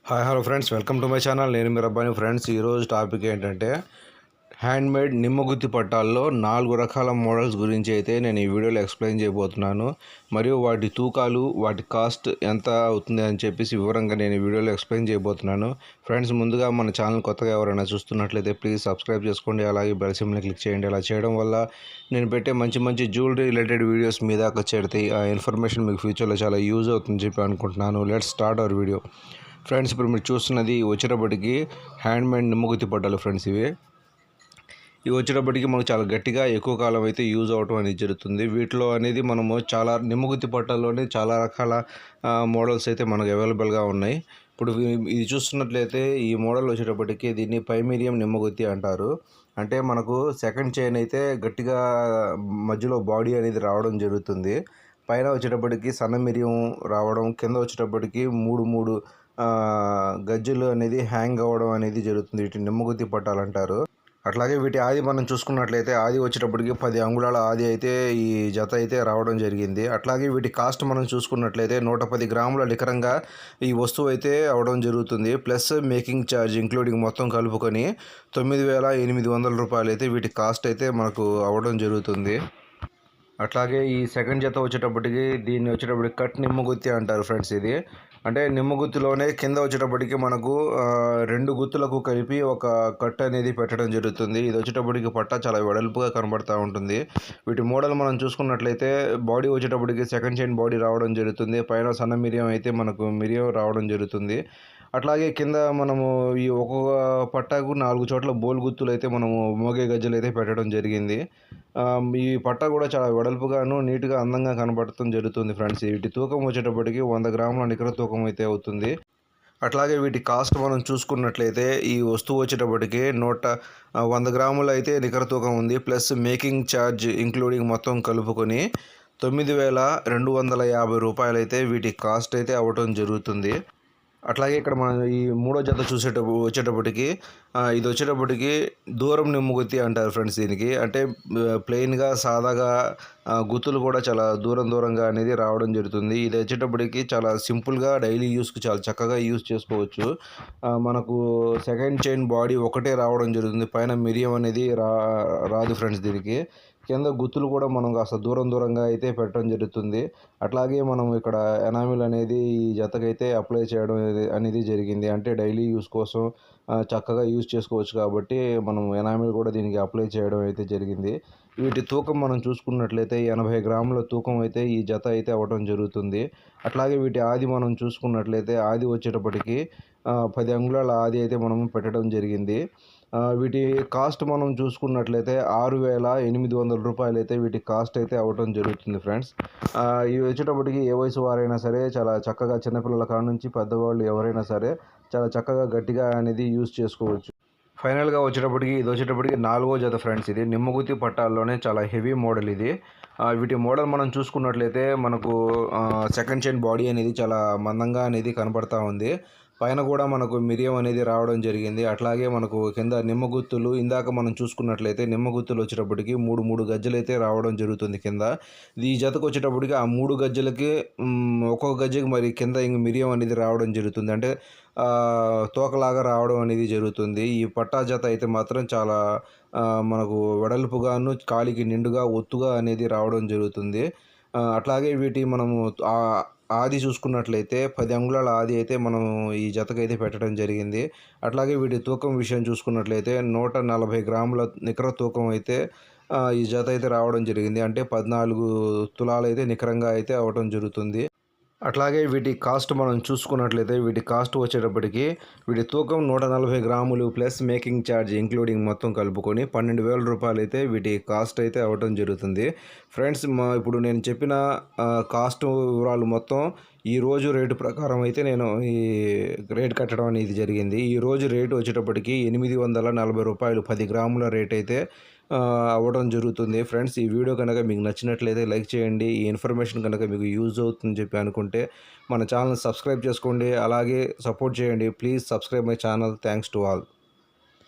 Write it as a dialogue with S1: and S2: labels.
S1: Hi hello friends, welcome to my channel. నేను మీ అబ్బాయిని. Friends, ఈరోజు టాపిక్ ఏంటంటే హ్యాండ్మేడ్ నిమ్మగుత్తి పట్టాల్లో 4 రకాల మోడల్స్ గురించి అయితే నేను ఈ వీడియోలో ఎక్స్ప్లెయిన్ చేయబోతున్నాను. మరియు వాటి తూకాలు, వాటి కాస్ట్ ఎంత అవుతుంది అని చెప్పేసి వివరంగా నేను ఈ వీడియోలో ఎక్స్ప్లెయిన్ చేయబోతున్నాను. ఫ్రెండ్స్, ముందుగా మన ఛానల్ కొత్తగా ఎవరైనా చూస్తున్నట్లయితే ప్లీజ్ సబ్స్క్రైబ్ చేసుకోండి, అలాగే బెల్ సింబల్ని క్లిక్ చేయండి. అలా చేయడం వల్ల నేను పెట్టే మంచి మంచి జ్యువెలరీ రిలేటెడ్ వీడియోస్ మీ దాకా చేరుతాయి. ఆ ఇన్ఫర్మేషన్ మీకు ఫ్యూచర్లో చాలా యూజ్ అవుతుందని చెప్పి అనుకుంటున్నాను. Let's start our video. Friends, ఇప్పుడు మీరు చూస్తున్నది వచ్చేటప్పటికి హ్యాండ్మేడ్ నిమ్మగుత్తి పట్టాలు. ఫ్రెండ్స్, ఇవి వచ్చేటప్పటికి మనకు చాలా గట్టిగా ఎక్కువ కాలం అయితే యూజ్ అవటం అనేది జరుగుతుంది. వీటిలో అనేది మనము చాలా నిమ్మగుత్తి పట్టాల్లోనే చాలా రకాల మోడల్స్ అయితే మనకు అవైలబుల్గా ఉన్నాయి. ఇప్పుడు ఇది చూస్తున్నట్లయితే ఈ మోడల్ వచ్చేటప్పటికి దీన్ని పైమీరియం నిమ్మగుత్తి అంటారు. అంటే మనకు సెకండ్ చైన్ అయితే గట్టిగా మధ్యలో బాడీ అనేది రావడం జరుగుతుంది. పైన వచ్చేటప్పటికి సన్న మిరియం రావడం, కింద వచ్చేటప్పటికి మూడు గజ్జలు అనేది హ్యాంగ్ అవ్వడం అనేది జరుగుతుంది. వీటిని నిమ్మగుత్తి పట్టాలు అంటారు. అట్లాగే వీటి ఆది మనం చూసుకున్నట్లయితే ఆది వచ్చేటప్పటికి 10 అంగుళాల ఆది అయితే ఈ జత అయితే రావడం జరిగింది. అట్లాగే వీటి కాస్ట్ మనం చూసుకున్నట్లయితే 110 గ్రాముల నికరంగా ఈ వస్తువు అయితే అవడం జరుగుతుంది. ప్లస్ మేకింగ్ ఛార్జ్ ఇంక్లూడింగ్ మొత్తం కలుపుకొని 9,800 రూపాయలు అయితే వీటి కాస్ట్ అయితే మనకు అవడం జరుగుతుంది. అట్లాగే ఈ సెకండ్ జత వచ్చేటప్పటికి దీన్ని వచ్చేటప్పటికి కట్ నిమ్మగుత్తి అంటారు. ఫ్రెండ్స్, ఇది అంటే నిమ్మగుత్తిలోనే కింద వచ్చేటప్పటికి మనకు 2 గుత్తులకు కలిపి ఒక కట్ అనేది పెట్టడం జరుగుతుంది. ఇది వచ్చేటప్పటికి పట్ట చాలా వెడల్పుగా కనబడుతూ ఉంటుంది. వీటి మోడల్ మనం చూసుకున్నట్లయితే బాడీ వచ్చేటప్పటికి సెకండ్ చైన్ బాడీ రావడం జరుగుతుంది. పైన సన్న మిరియం అయితే మనకు మిరియం రావడం జరుగుతుంది. అట్లాగే కింద మనము ఈ ఒక్కొక్క పట్టాకు 4 చోట్ల బోల్ గుత్తులు అయితే మనము మోగే గజ్జలు అయితే పెట్టడం జరిగింది. ఈ పట్ట కూడా చాలా వెడల్పుగాను నీట్గా అందంగా కనబడటం జరుగుతుంది. ఫ్రెండ్స్, వీటి తూకం వచ్చేటప్పటికి 100 గ్రాముల నికర తూకం అయితే అవుతుంది. అట్లాగే వీటి కాస్ట్ మనం చూసుకున్నట్లయితే ఈ వస్తువు వచ్చేటప్పటికి 100 గ్రాములు అయితే నికర తూకం ఉంది. ప్లస్ మేకింగ్ ఛార్జ్ ఇంక్లూడింగ్ మొత్తం కలుపుకొని 9,250 రూపాయలు అయితే వీటి కాస్ట్ అయితే అవ్వటం జరుగుతుంది. అట్లాగే ఇక్కడ మనం ఈ మూడో జత వచ్చేటప్పటికి ఇది వచ్చేటప్పటికి దూరం నిమ్మగుత్తి అంటారు. ఫ్రెండ్స్, దీనికి అంటే ప్లెయిన్గా సాదాగా గుత్తులు కూడా చాలా దూరంగా అనేది రావడం జరుగుతుంది. ఇది వచ్చేటప్పటికి చాలా సింపుల్గా డైలీ యూస్కి చాలా చక్కగా యూస్ చేసుకోవచ్చు. మనకు సెకండ్ చైన్ బాడీ ఒకటే రావడం జరుగుతుంది. పైన మిరియం అనేది రాదు. ఫ్రెండ్స్, దీనికి కింద గుత్తులు కూడా మనం కాస్త దూరంగా అయితే పెట్టడం జరుగుతుంది. అట్లాగే మనం ఇక్కడ ఎనామిల్ అనేది ఈ జతకైతే అప్లై చేయడం అనేది జరిగింది. అంటే డైలీ యూస్ కోసం చక్కగా యూజ్ చేసుకోవచ్చు కాబట్టి మనం ఎనామిల్ కూడా దీనికి అప్లై చేయడం అయితే జరిగింది. వీటి తూకం మనం చూసుకున్నట్లయితే 80 గ్రాముల తూకం అయితే ఈ జత అయితే అవ్వడం జరుగుతుంది. అట్లాగే వీటి ఆది మనం చూసుకున్నట్లయితే ఆది వచ్చేటప్పటికి 10 అంగుళాల ఆది అయితే మనం పెట్టడం జరిగింది. వీటి కాస్ట్ మనం చూసుకున్నట్లయితే 6,800 రూపాయలు అయితే వీటి కాస్ట్ అయితే అవ్వడం జరుగుతుంది. ఫ్రెండ్స్, ఇవి వచ్చేటప్పటికి ఏ వయసు వారైనా సరే చాలా చక్కగా చిన్నపిల్లల కాడ నుంచి పెద్దవాళ్ళు ఎవరైనా సరే చాలా చక్కగా గట్టిగా అనేది యూజ్ చేసుకోవచ్చు. ఫైనల్గా వచ్చేటప్పటికి ఇది వచ్చేటప్పటికి 4వ జత. ఫ్రెండ్స్, ఇది నిమ్మగుత్తి పట్టాల్లోనే చాలా హెవీ మోడల్ ఇది. వీటి మోడల్ మనం చూసుకున్నట్లయితే మనకు సెకండ్ చైన్ బాడీ అనేది చాలా మందంగా అనేది కనబడతా ఉంది. పైన కూడా మనకు మిరియం అనేది రావడం జరిగింది. అట్లాగే మనకు కింద నిమ్మగుత్తులు ఇందాక మనం చూసుకున్నట్లయితే నిమ్మగుత్తులు వచ్చేటప్పటికి 3 గజ్జలు అయితే రావడం జరుగుతుంది కింద. ఈ జతకు వచ్చేటప్పటికి ఆ 3 గజ్జలకి ఒక్కొక్క గజ్జకి మరి కింద మిరియం అనేది రావడం జరుగుతుంది. అంటే తోకలాగా రావడం అనేది జరుగుతుంది. ఈ పట్టా జత అయితే మాత్రం చాలా మనకు వెడల్పుగాను కాలికి నిండుగా ఒత్తుగా అనేది రావడం జరుగుతుంది. అట్లాగే వీటి మనము ఆది చూసుకున్నట్లయితే 10 అంగుళాల ఆది అయితే మనం ఈ జతకైతే పెట్టడం జరిగింది. అట్లాగే వీటి తూకం విషయం చూసుకున్నట్లయితే 140 గ్రాముల నికర తూకం అయితే ఈ జత అయితే రావడం జరిగింది. అంటే 14 తులాలు అయితే నికరంగా అయితే అవ్వడం జరుగుతుంది. అట్లాగే వీటి కాస్ట్ మనం చూసుకున్నట్లయితే వీటి కాస్ట్ వచ్చేటప్పటికి వీటి తూకం 140 గ్రాములు ప్లస్ మేకింగ్ ఛార్జ్ ఇంక్లూడింగ్ మొత్తం కలుపుకొని 12,000 రూపాయలు అయితే వీటి కాస్ట్ అయితే అవ్వడం జరుగుతుంది. ఫ్రెండ్స్, ఇప్పుడు నేను చెప్పిన కాస్ట్ వివరాలు మొత్తం ఈ రోజు రేటు ప్రకారం అయితే నేను ఈ రేట్ కట్టడం అనేది జరిగింది. ఈ రోజు రేటు వచ్చేటప్పటికి 840 రూపాయలు 10 గ్రాముల రేట్ అయితే అవ్వడం జరుగుతుంది. ఫ్రెండ్స్, ఈ వీడియో కనుక మీకు నచ్చినట్లయితే లైక్ చేయండి. ఈ ఇన్ఫర్మేషన్ కనుక మీకు యూజ్ అవుతుందని చెప్పి అనుకుంటే మన ఛానల్ సబ్స్క్రైబ్ చేసుకోండి, అలాగే సపోర్ట్ చేయండి. Please subscribe my channel. Thanks to all.